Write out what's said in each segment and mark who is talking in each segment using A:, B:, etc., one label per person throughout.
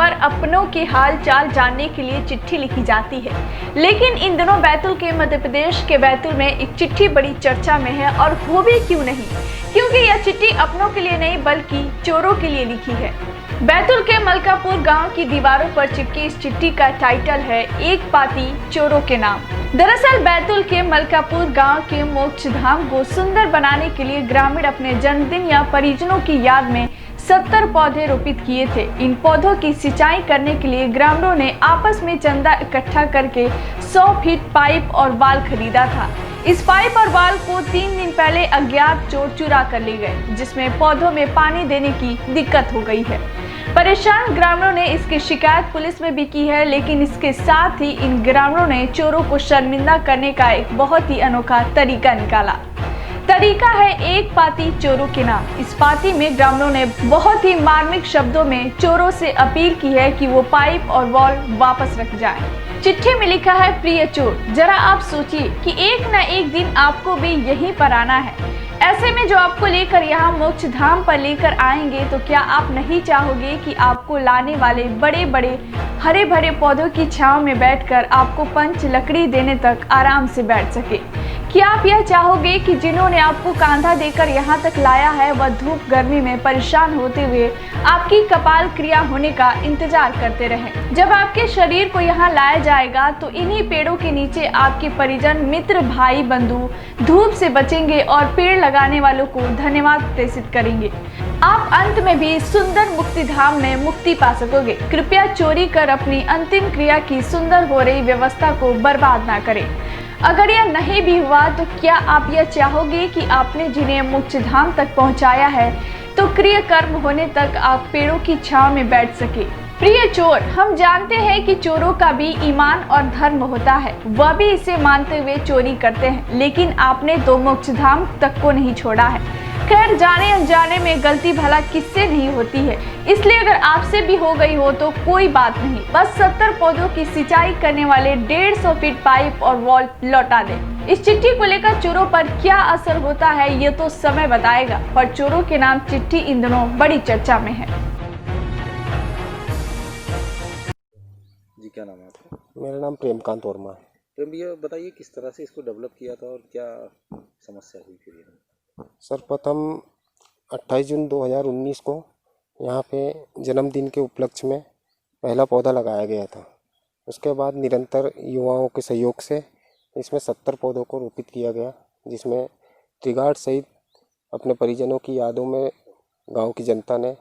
A: बार अपनों के हाल चाल जानने के लिए चिट्ठी लिखी जाती है, लेकिन इन दिनों बैतूल के मध्य प्रदेश के बैतूल में एक चिट्ठी बड़ी चर्चा में है। और वो भी क्यों नहीं, क्योंकि यह चिट्ठी अपनों के लिए नहीं बल्कि चोरों के लिए लिखी है। बैतूल के मलकापुर गांव की दीवारों पर चिपकी इस चिट्ठी का टाइटल है एक पाती चोरों के नाम। दरअसल बैतूल के मलकापुर गांव के मोक्ष धाम को सुंदर बनाने के लिए ग्रामीण अपने जन्मदिन या परिजनों की याद में 70 पौधे रोपित किए थे। इन पौधों की सिंचाई करने के लिए ग्रामीणों ने आपस में चंदा इकट्ठा करके 100 फीट पाइप और वाल खरीदा था। इस पाइप और वाल को 3 दिन पहले अज्ञात चोर चुरा कर ले गए, जिसमें पौधों में पानी देने की दिक्कत हो गई है। परेशान ग्रामीणों ने इसकी शिकायत पुलिस में भी की है, लेकिन इसके साथ ही इन ग्रामीणों ने चोरों को शर्मिंदा करने का एक बहुत ही अनोखा तरीका निकाला। तरीका है एक पाती चोरों के नाम। इस पाती में ग्रामीणों ने बहुत ही मार्मिक शब्दों में चोरों से अपील की है कि वो पाइप और वॉल वापस रख जाएं। चिट्ठी में लिखा है, प्रिय चोर, जरा आप सोचिए कि एक न एक दिन आपको भी यहीं पर आना है। ऐसे में जो आपको लेकर यहाँ मोक्ष धाम पर लेकर आएंगे, तो क्या आप नहीं चाहोगे कि आपको लाने वाले बड़े बड़े हरे भरे पौधों की छांव में बैठकर आपको पंच लकड़ी देने तक आराम से बैठ सके? क्या आप यह चाहोगे कि जिन्होंने आपको कांधा देकर यहाँ तक लाया है, वह धूप गर्मी में परेशान होते हुए आपकी कपाल क्रिया होने का इंतजार करते रहें? जब आपके शरीर को यहाँ लाया जाएगा तो इन्हीं पेड़ों के नीचे आपके परिजन, मित्र, भाई, बंधु धूप से बचेंगे और पेड़ लगाने वालों को धन्यवाद प्रेषित करेंगे। आप अंत में भी सुंदर मुक्ति धाम में मुक्ति पा सकोगे। कृपया चोरी कर अपनी अंतिम क्रिया की सुंदर हो रही व्यवस्था को बर्बाद ना करें। अगर यह नहीं भी हुआ तो क्या आप यह चाहोगे कि आपने जिन्हें मोक्ष धाम तक पहुंचाया है, तो क्रिया कर्म होने तक आप पेड़ों की छांव में बैठ सके? प्रिय चोर, हम जानते हैं कि चोरों का भी ईमान और धर्म होता है, वह भी इसे मानते हुए चोरी करते हैं, लेकिन आपने तो मोक्ष धाम तक को नहीं छोड़ा है। खैर, जाने अनजाने में गलती भला किससे नहीं होती है, इसलिए अगर आपसे भी हो गई हो तो कोई बात नहीं, बस 70 पौधों की सिंचाई करने वाले 150 फीट पाइप और वॉल लौटा दें। इस चिट्ठी को लेकर चोरों पर क्या असर होता है, ये तो समय बताएगा, पर चोरों के नाम चिट्ठी इन दिनों बड़ी चर्चा में है।
B: जी, क्या नाम है आपका?
C: मेरा नाम प्रेमकांत वर्मा है।
B: प्रेम भैया, बताइए किस तरह से इसको डेवलप किया था और क्या समस्या हुई फिर?
C: सर्वप्रथम 28 जून 2019 को यहाँ पे जन्मदिन के उपलक्ष्य में पहला पौधा लगाया गया था। उसके बाद निरंतर युवाओं के सहयोग से इसमें 70 पौधों को रोपित किया गया, जिसमें ट्रीगार्ड सहित अपने परिजनों की यादों में गांव की जनता ने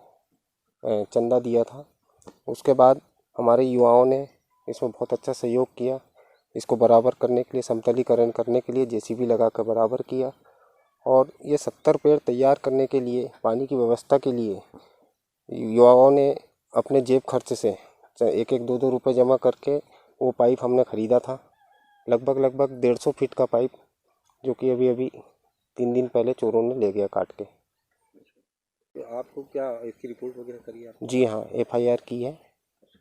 C: चंदा दिया था। उसके बाद हमारे युवाओं ने इसमें बहुत अच्छा सहयोग किया। इसको बराबर करने के लिए, समतलीकरण करने के लिए जेसीबी लगा कर बराबर किया, और ये 70 पेड़ तैयार करने के लिए, पानी की व्यवस्था के लिए युवाओं ने अपने जेब खर्च से 1-1, 2-2 रुपये जमा करके वो पाइप हमने ख़रीदा था। लगभग 150 फीट का पाइप, जो कि अभी 3 दिन पहले चोरों ने ले गया काट के।
B: तो आपको क्या इसकी रिपोर्ट वगैरह करी है?
C: जी हाँ, FIR की है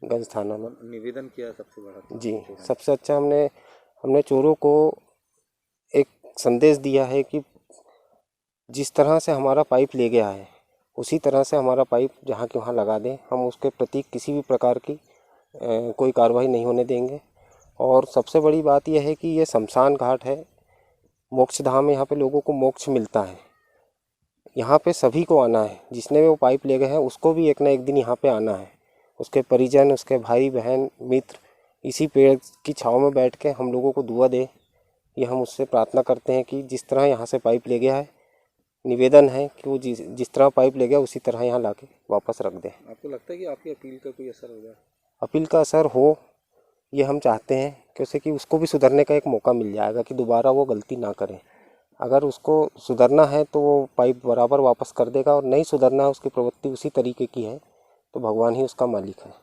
C: गंज थाना में।
B: निवेदन किया सबसे बड़ा?
C: जी, सबसे अच्छा हमने चोरों को एक संदेश दिया है कि जिस तरह से हमारा पाइप ले गया है, उसी तरह से हमारा पाइप जहाँ के वहाँ लगा दें। हम उसके प्रति किसी भी प्रकार की कोई कार्रवाई नहीं होने देंगे। और सबसे बड़ी बात यह है कि ये शमशान घाट है, मोक्ष धाम है, यहाँ पे लोगों को मोक्ष मिलता है। यहाँ पे सभी को आना है। जिसने भी वो पाइप ले गए हैं उसको भी एक ना एक दिन यहाँ पे आना है। उसके परिजन, उसके भाई बहन, मित्र इसी पेड़ की छाँव में बैठ के हम लोगों को दुआ दे, ये हम उससे प्रार्थना करते हैं कि जिस तरह यहाँ से पाइप ले गया है, निवेदन है कि वो जिस तरह पाइप ले गया उसी तरह यहाँ लाके वापस रख दें।
B: आपको लगता है कि आपकी अपील का कोई असर होगा?
C: अपील का असर हो, ये हम चाहते हैं, क्योंकि कि उसको भी सुधरने का एक मौका मिल जाएगा कि दोबारा वो गलती ना करें। अगर उसको सुधरना है तो वो पाइप बराबर वापस कर देगा, और नहीं सुधरना है, उसकी प्रवृत्ति उसी तरीके की है, तो भगवान ही उसका मालिक है।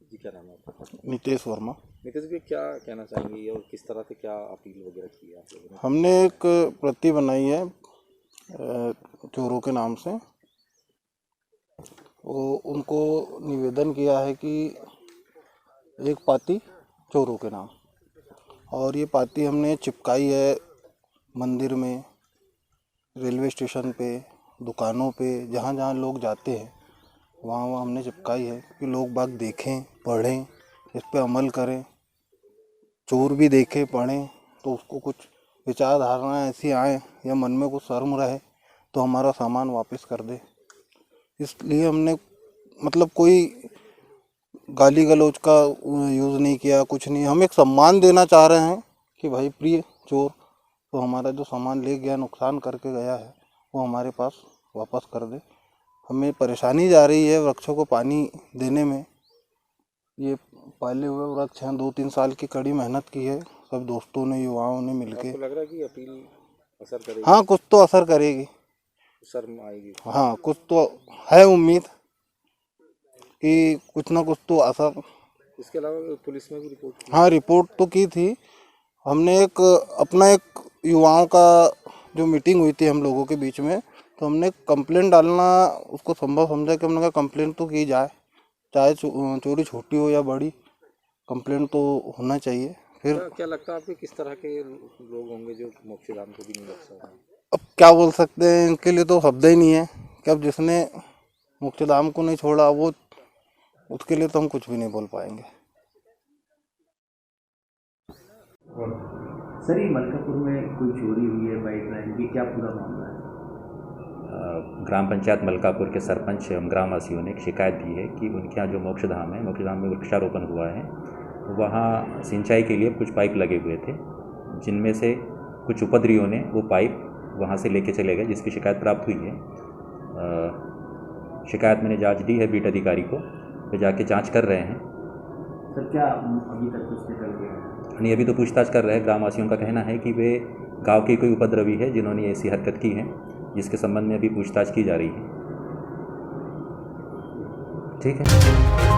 B: जी, क्या नाम है आपका?
D: नितेश वर्मा।
B: नितेश भी क्या कहना चाहेंगे और किस तरह से क्या अपील वगैरह की है आप लोगों ने?
D: हमने एक प्रति बनाई है चोरों के नाम से। वो उनको निवेदन किया है कि एक पाती चोरों के नाम, और ये पाती हमने चिपकाई है मंदिर में, रेलवे स्टेशन पे, दुकानों पे, जहाँ जहाँ लोग जाते हैं वहाँ वहाँ हमने चिपकाई है कि लोग बाग देखें, पढ़ें, इस पे अमल करें। चोर भी देखे, पढ़ें तो उसको कुछ विचारधारा ऐसी आए या मन में कुछ शर्म रहे तो हमारा सामान वापस कर दे। इसलिए हमने मतलब कोई गाली गलौज का यूज़ नहीं किया, कुछ नहीं। हम एक सम्मान देना चाह रहे हैं कि भाई प्रिय चोर, तो हमारा जो सामान ले गया, नुकसान करके गया है, वो हमारे पास वापस कर दे। हमें परेशानी जा रही है वृक्षों को पानी देने में। ये पाले हुए वृक्ष हैं, 2-3 साल की कड़ी मेहनत की है सब दोस्तों ने, युवाओं ने मिलके।
B: आपको लग रहा है कि अपील असर करेगी?
D: हाँ, कुछ तो असर करेगी,
B: शर्म आएगी।
D: हाँ कुछ तो है उम्मीद कि कुछ ना कुछ तो असर।
B: इसके अलावा पुलिस में भी रिपोर्ट की?
D: हाँ, रिपोर्ट तो की थी हमने। एक युवाओं का जो मीटिंग हुई थी हम लोगों के बीच में, तो हमने कंप्लेंट डालना उसको संभव समझा कि हमने कहा कंप्लेंट तो की जाए, चाहे चोरी छोटी हो या बड़ी, कंप्लेंट तो होना चाहिए। फिर
B: क्या लगता है आपको किस तरह के लोग होंगे जो मोक्षधाम को भी नहीं रख सकते?
D: अब क्या बोल सकते हैं, इनके लिए तो शब्द ही नहीं है कि अब जिसने मोक्षधाम को नहीं छोड़ा वो, उसके लिए तो हम कुछ भी नहीं बोल पाएंगे।
E: सर, ये मलकापुर में कोई चोरी हुई है बाइक लाइन की, क्या पूरा मामला है?
F: ग्राम पंचायत मलकापुर के सरपंच एवं ग्रामवासियों ने एक शिकायत दी है कि उनके यहाँ जो मोक्षधाम है, मोक्षधाम में वृक्षारोपण हुआ है, वहाँ सिंचाई के लिए कुछ पाइप लगे हुए थे, जिनमें से कुछ उपद्रवियों ने वो पाइप वहाँ से लेके चले गए, जिसकी शिकायत प्राप्त हुई है। शिकायत मैंने जांच दी है बीट अधिकारी को, वे जाके जांच कर रहे हैं।
E: सर, क्या अभी तक कुछ निकल गया?
F: नहीं, अभी तो पूछताछ कर रहे हैं। ग्रामवासियों का कहना है कि वे गांव के कोई उपद्रवी है जिन्होंने ऐसी हरकत की है, जिसके संबंध में अभी पूछताछ की जा रही है। ठीक है।